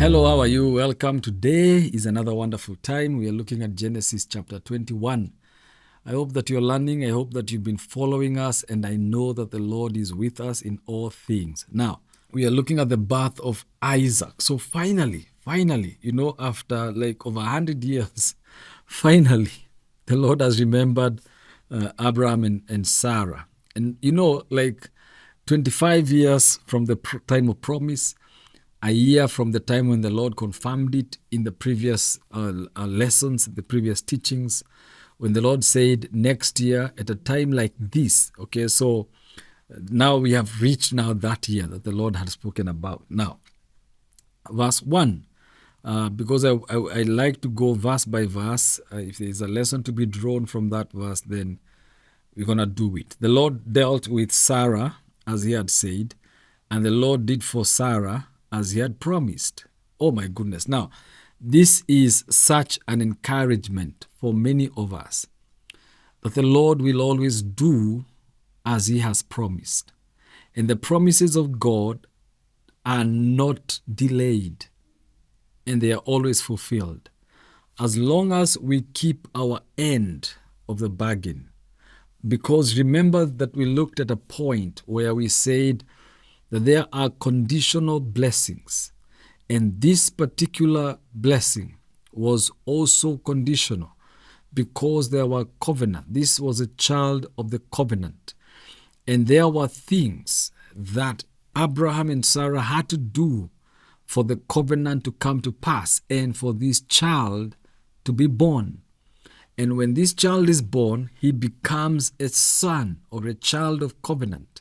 Hello, how are you? Welcome. Today is another wonderful time. We are looking at Genesis chapter 21. I hope that you're learning. I hope that you've been following us, and I know that the Lord is with us in all things. Now, we are looking at the birth of Isaac. So finally, after like over 100 years, finally, the Lord has remembered Abraham and Sarah. And 25 years from the time of promise, a year from the time when the Lord confirmed it in the previous lessons, the previous teachings, when the Lord said next year at a time like this. Okay, so now we have reached now that year that the Lord had spoken about. Now, verse 1, because I like to go verse by verse. If there is a lesson to be drawn from that verse, then we're going to do it. The Lord dealt with Sarah as he had said, and the Lord did for Sarah as he had promised. Oh my goodness. Now, this is such an encouragement for many of us, that the Lord will always do as he has promised. And the promises of God are not delayed, and they are always fulfilled. As long as we keep our end of the bargain. Because remember that we looked at a point where we said that there are conditional blessings. And this particular blessing was also conditional because there were covenant. This was a child of the covenant. And there were things that Abraham and Sarah had to do for the covenant to come to pass and for this child to be born. And when this child is born, he becomes a son or a child of covenant.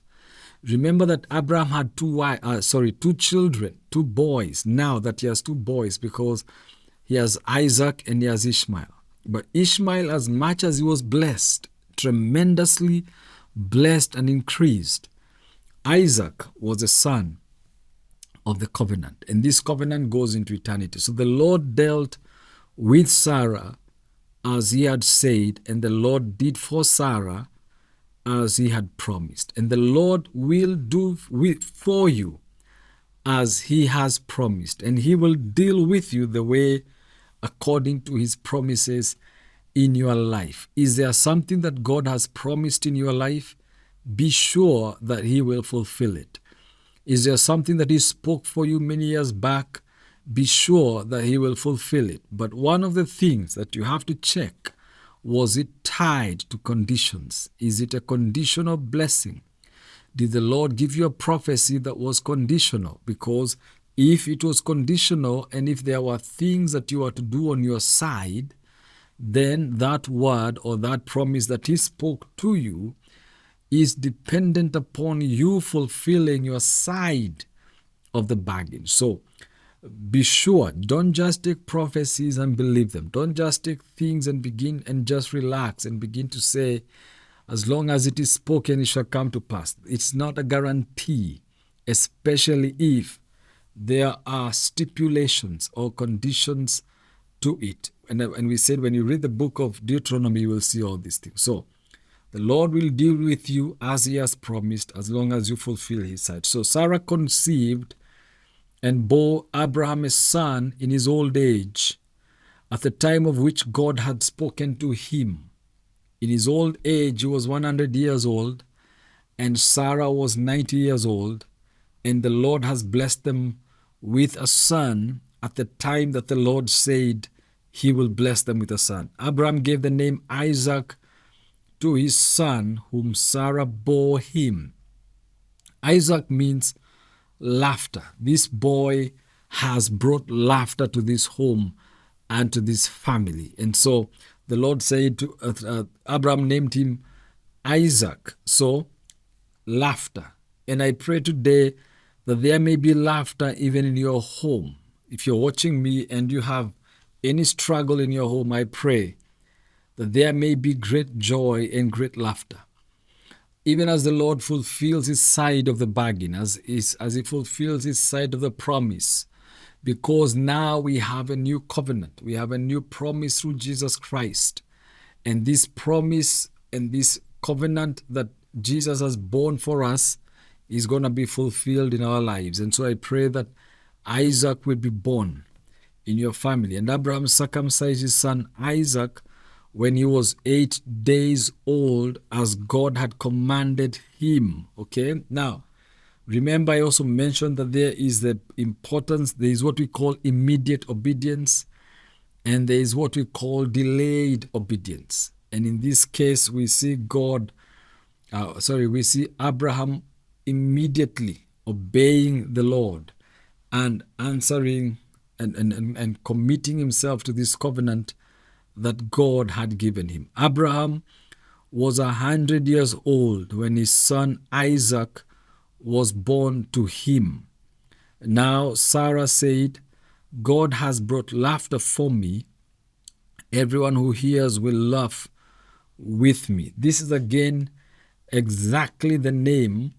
Remember that Abraham had two children, two boys. Now that he has two boys, because he has Isaac and he has Ishmael. But Ishmael, as much as he was blessed, tremendously blessed and increased, Isaac was a son of the covenant. And this covenant goes into eternity. So the Lord dealt with Sarah as he had said, and the Lord did for Sarah as he had promised. And the Lord will do for you as he has promised. And he will deal with you the way according to his promises in your life. Is there something that God has promised in your life? Be sure that he will fulfill it. Is there something that he spoke for you many years back? Be sure that he will fulfill it. But one of the things that you have to check, was it tied to conditions? Is it a conditional blessing? Did the Lord give you a prophecy that was conditional? Because if it was conditional and if there were things that you are to do on your side, then that word or that promise that he spoke to you is dependent upon you fulfilling your side of the bargain. So, be sure, don't just take prophecies and believe them. Don't just take things and begin and just relax and begin to say, as long as it is spoken, it shall come to pass. It's not a guarantee, especially if there are stipulations or conditions to it. And we said when you read the book of Deuteronomy, you will see all these things. So the Lord will deal with you as he has promised, as long as you fulfill his side. So Sarah conceived and bore Abraham a son in his old age, at the time of which God had spoken to him. In his old age, he was 100 years old, and Sarah was 90 years old, and the Lord has blessed them with a son at the time that the Lord said he will bless them with a son. Abraham gave the name Isaac to his son, whom Sarah bore him. Isaac means laughter. This boy has brought laughter to this home and to this family. And so the Lord said to Abraham, named him Isaac. So laughter. And I pray today that there may be laughter even in your home. If you're watching me and you have any struggle in your home, I pray that there may be great joy and great laughter. Even as the Lord fulfills his side of the bargain, as he fulfills his side of the promise, because now we have a new covenant. We have a new promise through Jesus Christ. And this promise and this covenant that Jesus has borne for us is going to be fulfilled in our lives. And so I pray that Isaac will be born in your family. And Abraham circumcised his son Isaac when he was 8 days old, as God had commanded him. Okay, now remember, I also mentioned that there is the importance, there is what we call immediate obedience, and there is what we call delayed obedience. And in this case, we see we see Abraham immediately obeying the Lord and answering and committing himself to this covenant that God had given him. Abraham was 100 years old when his son Isaac was born to him. Now Sarah said, God has brought laughter for me. Everyone who hears will laugh with me. This is again exactly the name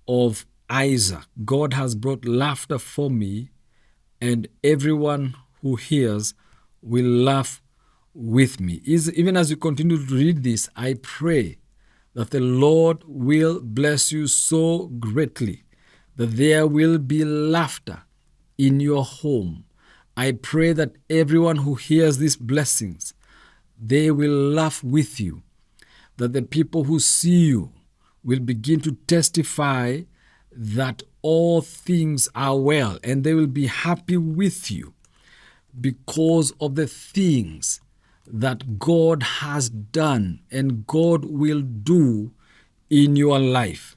of Isaac. God has brought laughter for me, and everyone who hears will laugh with me. Even as you continue to read this, I pray that the Lord will bless you so greatly that there will be laughter in your home. I pray that everyone who hears these blessings, they will laugh with you, that the people who see you will begin to testify that all things are well, and they will be happy with you because of the things that God has done and God will do in your life.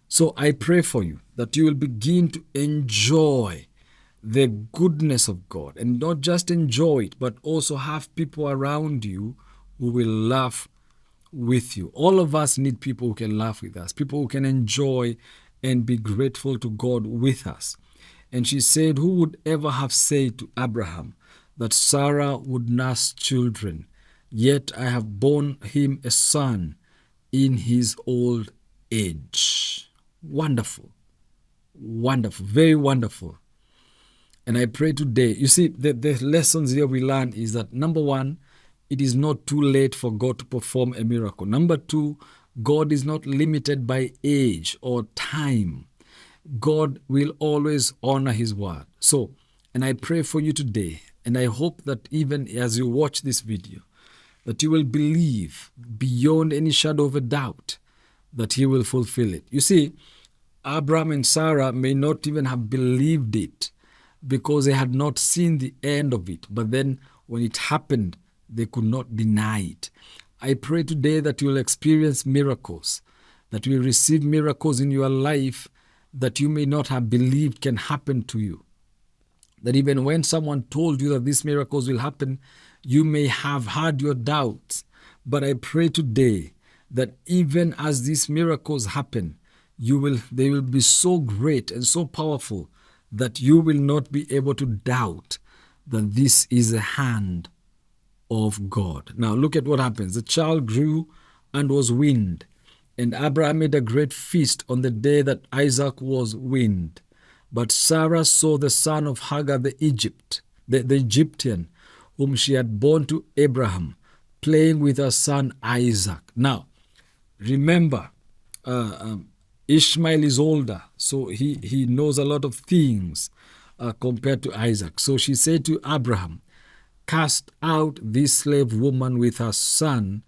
So I pray for you that you will begin to enjoy the goodness of God, and not just enjoy it, but also have people around you who will laugh with you. All of us need people who can laugh with us, people who can enjoy and be grateful to God with us. And she said, who would ever have said to Abraham that Sarah would nurse children? Yet I have borne him a son in his old age. Wonderful. Wonderful. Very wonderful. And I pray today, you see, the lessons here we learn is that, number one, it is not too late for God to perform a miracle. Number two, God is not limited by age or time. God will always honor his word. So, and I pray for you today, and I hope that even as you watch this video, that you will believe beyond any shadow of a doubt that he will fulfill it. You see, Abraham and Sarah may not even have believed it because they had not seen the end of it. But then when it happened, they could not deny it. I pray today that you will experience miracles, that you will receive miracles in your life that you may not have believed can happen to you. That even when someone told you that these miracles will happen, you may have had your doubts. But I pray today that even as these miracles happen, they will be so great and so powerful that you will not be able to doubt that this is a hand of God. Now look at what happens. The child grew and was weaned, and Abraham made a great feast on the day that Isaac was weaned. But Sarah saw the son of Hagar the Egyptian, whom she had borne to Abraham, playing with her son Isaac. Now, remember, Ishmael is older, so he knows a lot of things compared to Isaac. So she said to Abraham, cast out this slave woman with her son,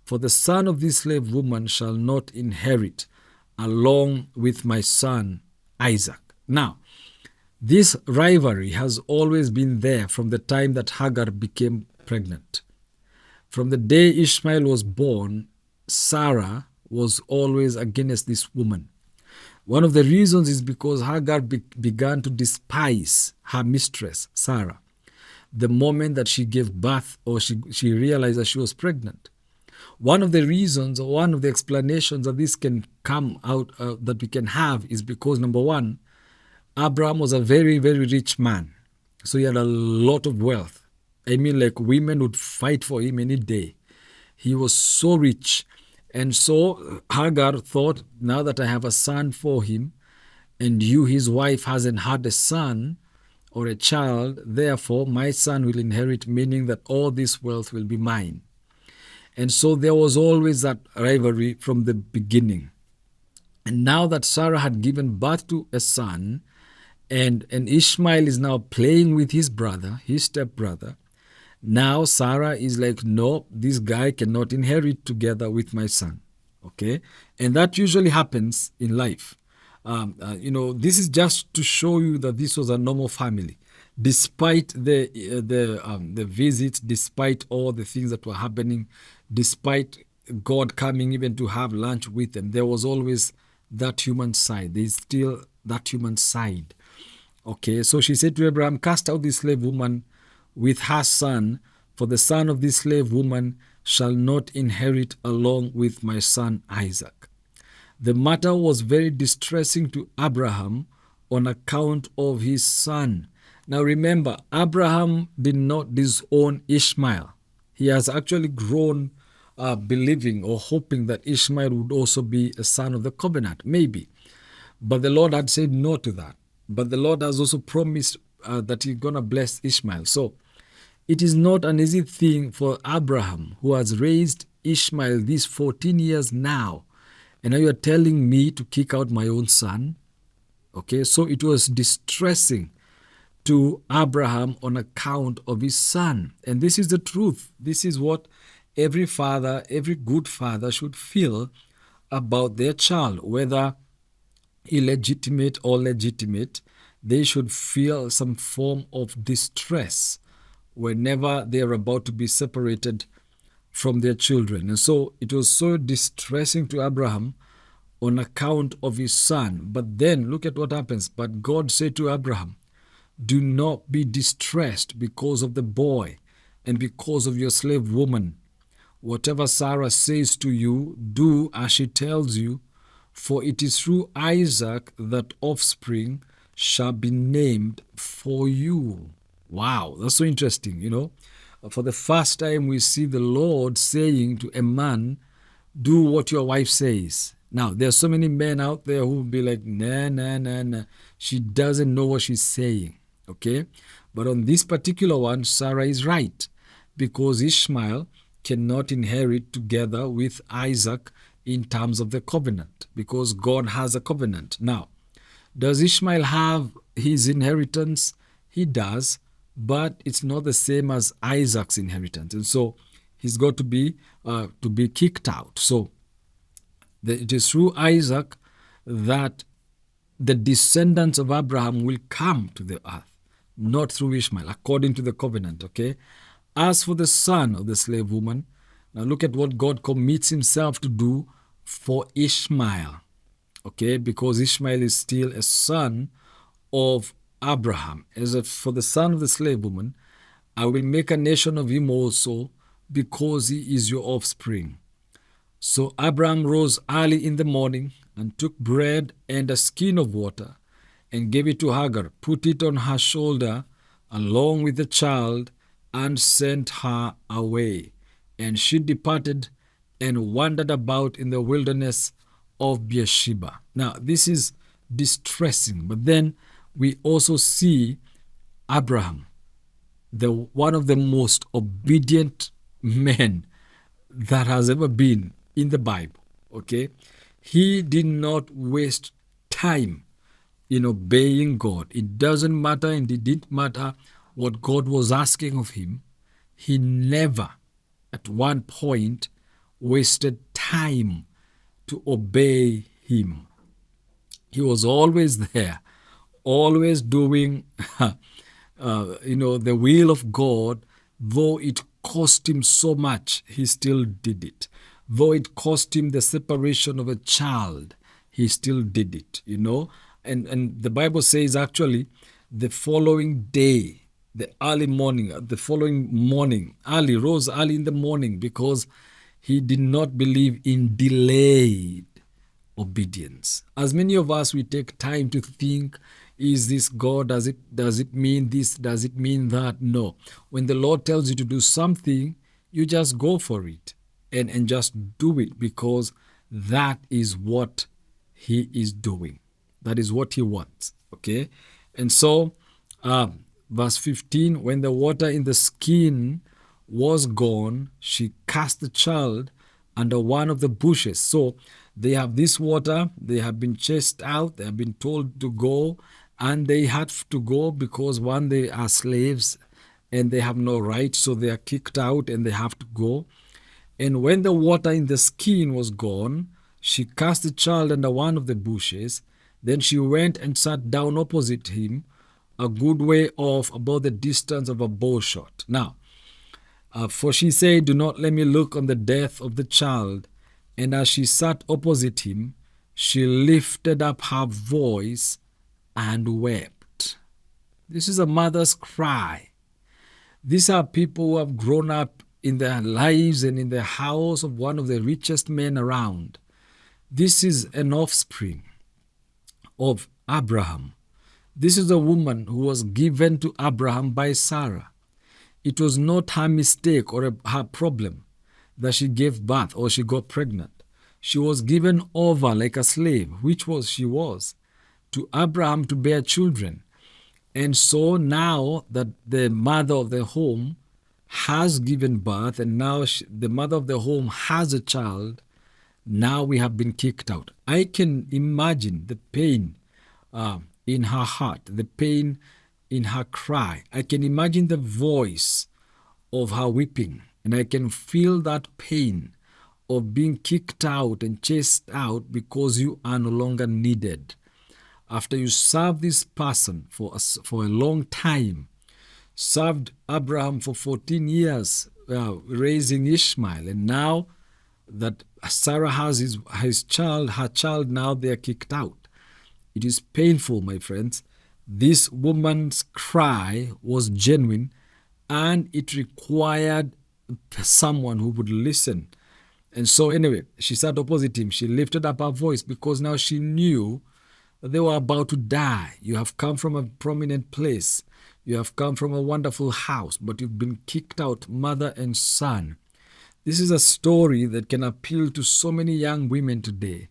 for the son of this slave woman shall not inherit along with my son Isaac. Now, this rivalry has always been there from the time that Hagar became pregnant. From the day Ishmael was born, Sarah was always against this woman. One of the reasons is because Hagar began to despise her mistress, Sarah, the moment that she gave birth or she realized that she was pregnant. One of the reasons, or one of the explanations that this can come out, that we can have, is because, number one, Abraham was a very, very rich man. So he had a lot of wealth. I mean, like, women would fight for him any day. He was so rich. And so Hagar thought, now that I have a son for him, and you, his wife, hasn't had a son or a child, therefore my son will inherit, meaning that all this wealth will be mine. And so there was always that rivalry from the beginning. And now that Sarah had given birth to a son, And Ishmael is now playing with his brother, his stepbrother. Now Sarah is like, no, this guy cannot inherit together with my son. Okay? And that usually happens in life. This is just to show you that this was a normal family. Despite the visits, despite all the things that were happening, despite God coming even to have lunch with them, there was always that human side. There is still that human side. Okay, so she said to Abraham, cast out this slave woman with her son, for the son of this slave woman shall not inherit along with my son Isaac. The matter was very distressing to Abraham on account of his son. Now remember, Abraham did not disown Ishmael. He has actually grown believing or hoping that Ishmael would also be a son of the covenant, maybe. But the Lord had said no to that. But the Lord has also promised that he's going to bless Ishmael. So it is not an easy thing for Abraham, who has raised Ishmael these 14 years now. And now you're telling me to kick out my own son? Okay, so it was distressing to Abraham on account of his son. And this is the truth. This is what every father, every good father should feel about their child, whether illegitimate or legitimate. They should feel some form of distress whenever they are about to be separated from their children. And so it was so distressing to Abraham on account of his son. But then look at what happens. But God said to Abraham, do not be distressed because of the boy and because of your slave woman. Whatever Sarah says to you, do as she tells you, for it is through Isaac that offspring shall be named for you. Wow, that's so interesting, For the first time, we see the Lord saying to a man, do what your wife says. Now, there are so many men out there who will be like, nah. She doesn't know what she's saying, okay? But on this particular one, Sarah is right, because Ishmael cannot inherit together with Isaac in terms of the covenant, because God has a covenant. Now, does Ishmael have his inheritance? He does, but it's not the same as Isaac's inheritance. And so he's got to be kicked out. So it is through Isaac that the descendants of Abraham will come to the earth, not through Ishmael, according to the covenant, okay? As for the son of the slave woman, now look at what God commits himself to do for Ishmael, okay? Because Ishmael is still a son of Abraham. For the son of the slave woman, I will make a nation of him also, because he is your offspring. So Abraham rose early in the morning and took bread and a skin of water and gave it to Hagar, put it on her shoulder along with the child, and sent her away. And she departed and wandered about in the wilderness of Beersheba. Now, this is distressing, but then we also see Abraham, one of the most obedient men that has ever been in the Bible, okay? He did not waste time in obeying God. It doesn't matter, and it didn't matter what God was asking of him. He never, at one point, wasted time to obey him. He was always there, always doing, the will of God. Though it cost him so much, he still did it. Though it cost him the separation of a child, he still did it, And the Bible says actually the following day, the following morning, rose early in the morning, because he did not believe in delayed obedience. As many of us, we take time to think, is this God? Does it mean this? Does it mean that? No. When the Lord tells you to do something, you just go for it and just do it, because that is what he is doing. That is what he wants. Okay? And so, verse 15, when the water in the skin was gone, she cast the child under one of the bushes. So they have this water, they have been chased out, they have been told to go, and they had to go because one, they are slaves and they have no right, so they are kicked out and they have to go. And when the water in the skin was gone, she cast the child under one of the bushes. Then she went and sat down opposite him, a good way off, about the distance of a bow shot. Now, for she said, "Do not let me look on the death of the child." And as she sat opposite him, she lifted up her voice and wept. This is a mother's cry. These are people who have grown up in their lives and in the house of one of the richest men around. This is an offspring of Abraham. This is a woman who was given to Abraham by Sarah. It was not her mistake or her problem that she gave birth or she got pregnant. She was given over like a slave, which she was, to Abraham to bear children. And so now that the mother of the home has given birth and now the mother of the home has a child, now we have been kicked out. I can imagine the pain in her heart, the pain in her cry. I can imagine the voice of her weeping, and I can feel that pain of being kicked out and chased out because you are no longer needed. After you serve this person for a long time, served Abraham for 14 years, raising Ishmael, and now that Sarah has her child, now they are kicked out. It is painful, my friends. This woman's cry was genuine, and it required someone who would listen. And so anyway, she sat opposite him. She lifted up her voice because now she knew that they were about to die. You have come from a prominent place. You have come from a wonderful house, but you've been kicked out, mother and son. This is a story that can appeal to so many young women today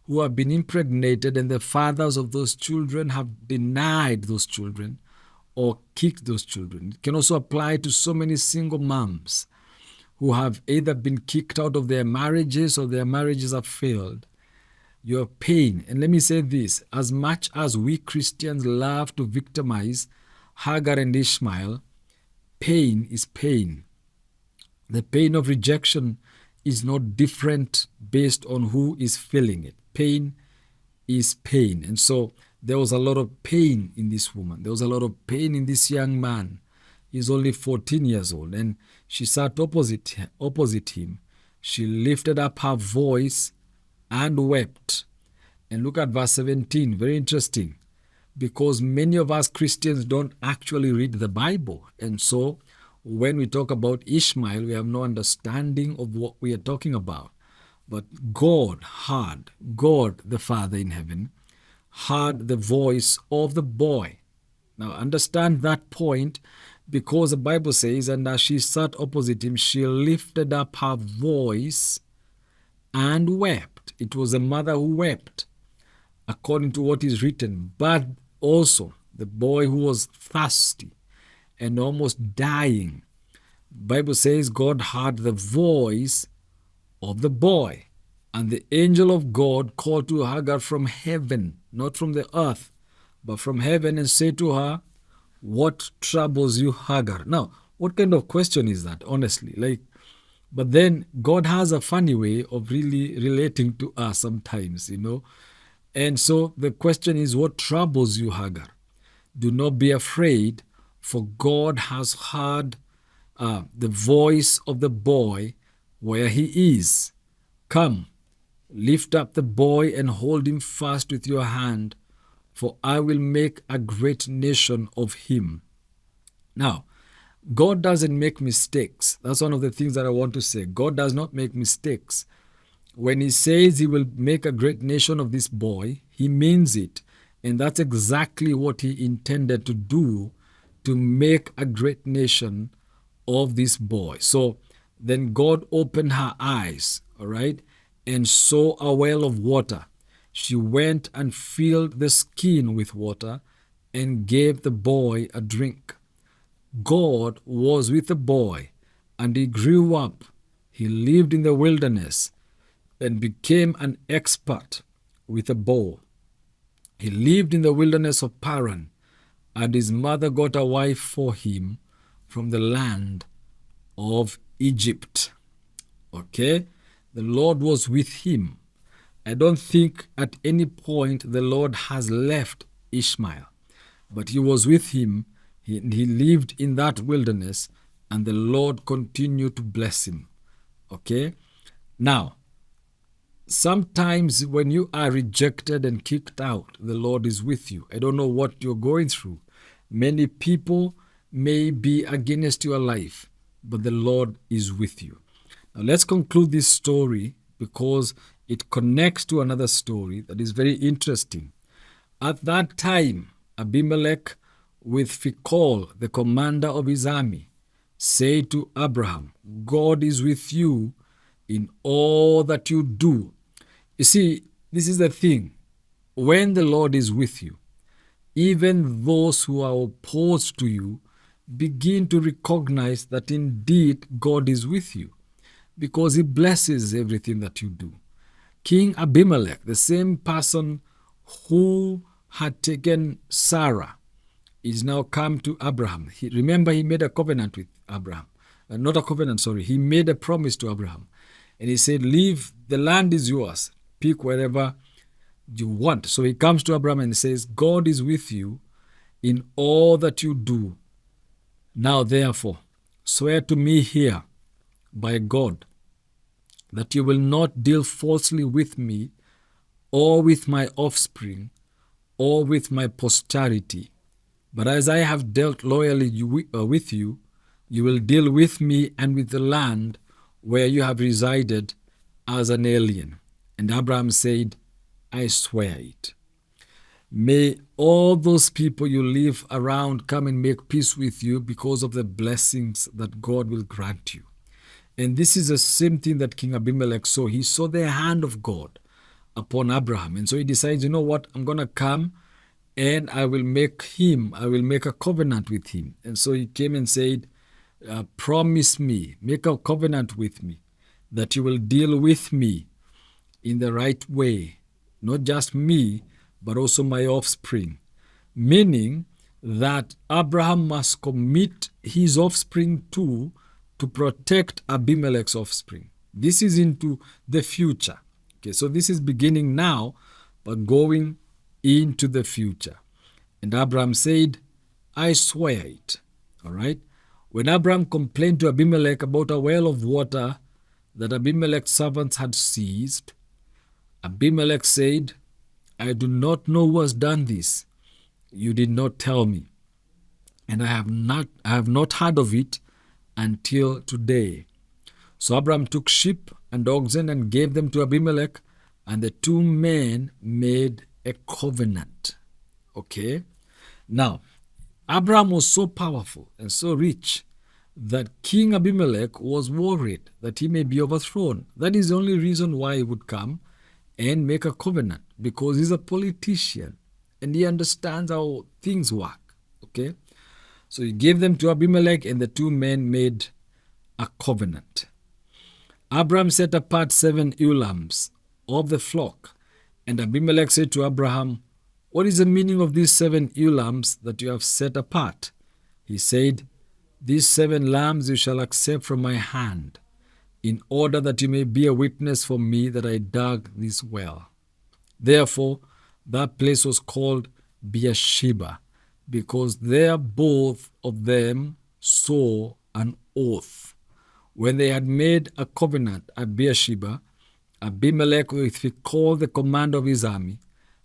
who have been impregnated and the fathers of those children have denied those children or kicked those children. It can also apply to so many single moms who have either been kicked out of their marriages or their marriages have failed. Your pain, and let me say this, as much as we Christians love to victimize Hagar and Ishmael, pain is pain. The pain of rejection is not different based on who is feeling it. Pain is pain. And so there was a lot of pain in this woman. There was a lot of pain in this young man. He's only 14 years old. And she sat opposite him. She lifted up her voice and wept. And look at verse 17. Very interesting. Because many of us Christians don't actually read the Bible. And so when we talk about Ishmael, we have no understanding of what we are talking about. But God, the Father in heaven, heard the voice of the boy. Now understand that point, because the Bible says, and as she sat opposite him, she lifted up her voice and wept. It was a mother who wept, according to what is written. But also the boy who was thirsty and almost dying. The Bible says God heard the voice of the boy. And the angel of God called to Hagar from heaven, not from the earth, but from heaven, and said to her, "What troubles you, Hagar?" Now, what kind of question is that, honestly? But then God has a funny way of really relating to us sometimes, And so the question is, what troubles you, Hagar? Do not be afraid, for God has heard the voice of the boy where he is. Come, lift up the boy and hold him fast with your hand, for I will make a great nation of him. Now, God doesn't make mistakes. That's one of the things that I want to say. God does not make mistakes. When he says he will make a great nation of this boy, he means it. And that's exactly what he intended to do, to make a great nation of this boy. So then God opened her eyes, all right, and saw a well of water. She went and filled the skin with water and gave the boy a drink. God was with the boy, and he grew up. He lived in the wilderness and became an expert with a bow. He lived in the wilderness of Paran, and his mother got a wife for him from the land of Egypt. Okay? The Lord was with him. I don't think at any point the Lord has left Ishmael, but he was with him. He lived in that wilderness, and the Lord continued to bless him. Okay? Now, sometimes when you are rejected and kicked out, the Lord is with you. I don't know what you're going through. Many people may be against your life, but the Lord is with you. Now let's conclude this story because it connects to another story that is very interesting. At that time, Abimelech, with Phicol, the commander of his army, said to Abraham, God is with you in all that you do. You see, this is the thing. When the Lord is with you, even those who are opposed to you begin to recognize that indeed God is with you because he blesses everything that you do. King Abimelech, the same person who had taken Sarah, is now come to Abraham. Remember, he made a covenant with Abraham. Not a covenant, sorry. He made a promise to Abraham. And he said, leave, the land is yours. Pick wherever you want. So he comes to Abraham and says, God is with you in all that you do. Now, therefore, swear to me here by God that you will not deal falsely with me or with my offspring or with my posterity. But as I have dealt loyally with you, you will deal with me and with the land where you have resided as an alien. And Abraham said, I swear it. May all those people you live around come and make peace with you because of the blessings that God will grant you. And this is the same thing that King Abimelech saw. He saw the hand of God upon Abraham. And so he decides, you know what, I'm going to come and I will make a covenant with him. And so he came and said, promise me, make a covenant with me that you will deal with me in the right way. Not just me, but also my offspring. Meaning that Abraham must commit his offspring to protect Abimelech's offspring. This is into the future. Okay, so this is beginning now, but going into the future. And Abraham said, I swear it. All right. When Abraham complained to Abimelech about a well of water that Abimelech's servants had seized, Abimelech said, I do not know who has done this. You did not tell me. And I have not heard of it until today. So Abraham took sheep and oxen and gave them to Abimelech, and the two men made a covenant. Okay? Now, Abraham was so powerful and so rich that King Abimelech was worried that he may be overthrown. That is the only reason why he would come and make a covenant, because he's a politician and he understands how things work. Okay? So he gave them to Abimelech, and the two men made a covenant. Abraham set apart 7 ewe lambs of the flock, and Abimelech said to Abraham, what is the meaning of these 7 ewe lambs that you have set apart? He said, these 7 lambs you shall accept from my hand, in order that you may be a witness for me that I dug this well. Therefore, that place was called Beersheba, because there both of them swore an oath. When they had made a covenant at Beersheba, Abimelech, with Phicol, the commander of his army,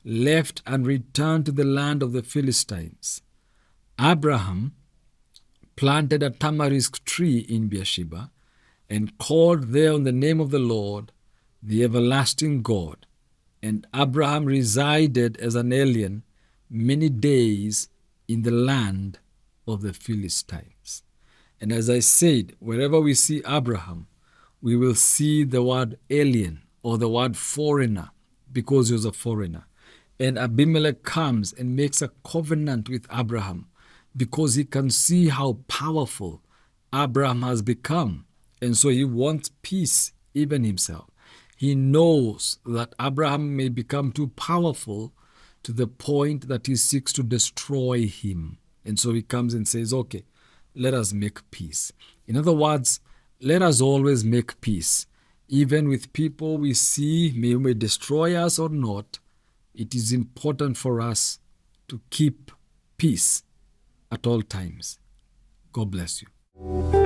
left and returned to the land of the Philistines. Abraham planted a tamarisk tree in Beersheba and called there on the name of the Lord, the everlasting God. And Abraham resided as an alien many days in the land of the Philistines. And as I said, wherever we see Abraham, we will see the word alien or the word foreigner, because he was a foreigner. And Abimelech comes and makes a covenant with Abraham because he can see how powerful Abraham has become. And so he wants peace even himself. He knows that Abraham may become too powerful to the point that he seeks to destroy him. And so he comes and says, okay, let us make peace. In other words, let us always make peace. Even with people we see may destroy us or not, it is important for us to keep peace at all times. God bless you.